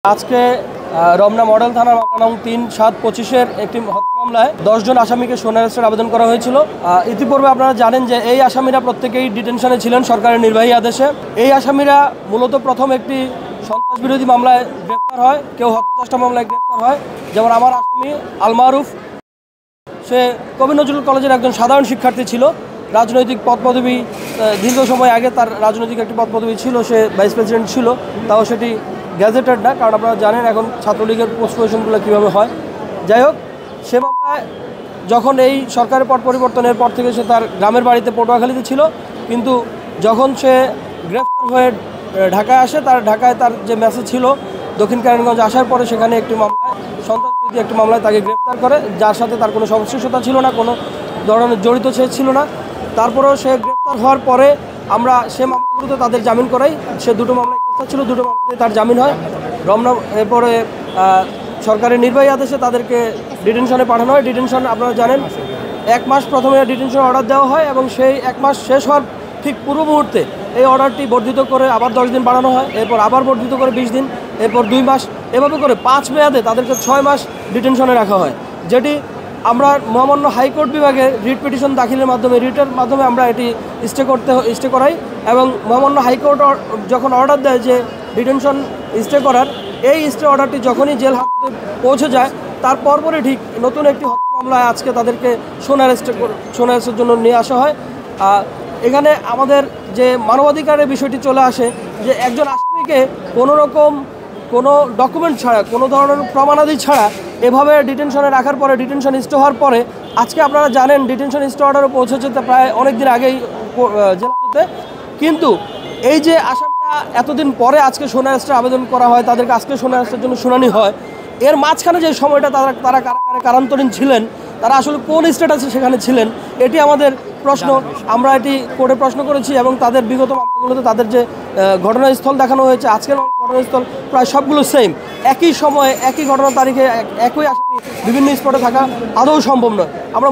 आज के रमना मॉडल थाना मामला नং 3/7/25 একটি হত্যা মামলায় 10 জন আসামিকে সোনা অ্যারেস্টের আবেদন করা হয়েছিল। ইতিপূর্বে আপনারা জানেন যে এই আসামিরা প্রত্যেকেই ডিটেনশনে ছিলেন সরকারের নির্বাহী আদেশে। এই আসামিরা মূলত প্রথম একটি সন্ত্রাস বিরোধী মামলায় গ্রেফতার হয়, কেউ হত্যা চেষ্টা মামলায় গ্রেফতার হয়। যেমন আমার আসামি আল মারুফ, সে কবি নজরুল কলেজের একজন সাধারণ শিক্ষার্থী ছিল। রাজনৈতিক পদপদবি দীর্ঘ সময় আগে তার রাজনৈতিক একটি পদপদবি ছিল, সে ভাইস প্রেসিডেন্ট ছিল, তাও সেটি গ্যাজেটেড না, কারণ আপনারা জানেন এখন ছাত্রলীগের পোস্ট পজিশনগুলো কীভাবে হয়। যাই হোক, সে মামলায় যখন এই সরকারের পট পরিবর্তনের পর থেকে সে তার গ্রামের বাড়িতে পটুয়াখালীতে ছিল, কিন্তু যখন সে গ্রেফতার হয়ে ঢাকায় আসে, ঢাকায় তার যে মেসেজ ছিল দক্ষিণ কেরানীগঞ্জ আসার পরে সেখানে একটি মামলায় সন্ত্রাসবিরোধী একটি মামলায় তাকে গ্রেফতার করে, যার সাথে তার কোনো সংশ্লিষ্টতা ছিল না, কোনো ধরনের জড়িত সে ছিল না। তারপরেও সে গ্রেফতার হওয়ার পরে আমরা সে মামলাগুলোতে তাদের জামিন করাই। সে দুটো মামলায় গ্রেফতার ছিল, দুটো মামলাতে তার জামিন হয়। রমনা এরপরে সরকারের নির্বাহী আদেশে তাদেরকে ডিটেনশনে পাঠানো হয়। ডিটেনশন আপনারা জানেন 1 মাস প্রথমে ডিটেনশন অর্ডার দেওয়া হয় এবং সেই 1 মাস শেষ হওয়ার ঠিক পূর্ব মুহূর্তে এই অর্ডারটি বর্ধিত করে আবার 10 দিন বাড়ানো হয়, এরপর আবার বর্ধিত করে 20 দিন, এরপর 2 মাস, এভাবে করে 5 মেয়াদে তাদেরকে 6 মাস ডিটেনশনে রাখা হয়। যেটি আমরা মহামান্য হাইকোর্ট বিভাগে রিট পিটিশন দাখিলের মাধ্যমে, রিটের মাধ্যমে আমরা এটি স্টে করাই এবং মহামান্য হাইকোর্ট যখন অর্ডার দেয় যে ডিটেনশন স্টে করার, এই স্টে অর্ডারটি যখনই জেল হাজতে পৌঁছে যায় তার পরপরই ঠিক নতুন একটি হত্যা মামলায় আজকে তাদেরকে সোনা অ্যারেস্টের জন্য নিয়ে আসা হয়। এখানে আমাদের যে মানবাধিকারের বিষয়টি চলে আসে যে একজন আসামিকে কোনো ডকুমেন্ট ছাড়া, কোনো ধরনের প্রমাণাদি ছাড়া এভাবে ডিটেনশনে রাখার পরে, ডিটেনশন স্টে হওয়ার পরে, আজকে আপনারা জানেন ডিটেনশন স্টে অর্ডারও পৌঁছেছে প্রায় অনেক দিন আগেই জেলাতে, কিন্তু এই যে আসামিরা এতদিন পরে আজকে সোনা অ্যারেস্টের আবেদন করা হয়, তাদেরকে আজকে সোনা অ্যারেস্টের জন্য শুনানি হয়, এর মাঝখানে যে সময়টা তারা কারাগারে কারান্তরীণ ছিলেন, তারা আসলে কোন স্ট্যাটাসে সেখানে ছিলেন, এটি আমাদের প্রশ্ন। আমরা এটি কোর্টে প্রশ্ন করেছি এবং তাদের বিগত মামলাগুলোতে তাদের যে ঘটনাস্থল দেখানো হয়েছে, আজকের ঘটনাস্থল প্রায় সবগুলো সেম, একই সময়ে একই ঘটনার তারিখে একই আসামি বিভিন্ন স্পটে থাকা আদৌ সম্ভব নয়। আমরা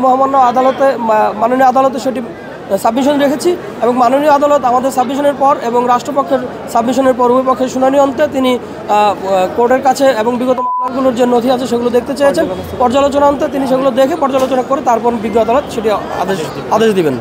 মাননীয় আদালতে সেটি সাবমিশন রেখেছি এবং মাননীয় আদালত আমাদের সাবমিশনের পর এবং রাষ্ট্রপক্ষের সাবমিশনের পর উভয় পক্ষের শুনানি অন্তে তিনি কোর্টের কাছে এবং বিগত মামলাগুলোর যে নথি আছে সেগুলো দেখতে চেয়েছেন। পর্যালোচনা অন্তে তিনি সেগুলো দেখে পর্যালোচনা করে তারপর বিজ্ঞ আদালত সেটি আদেশ দিবেন।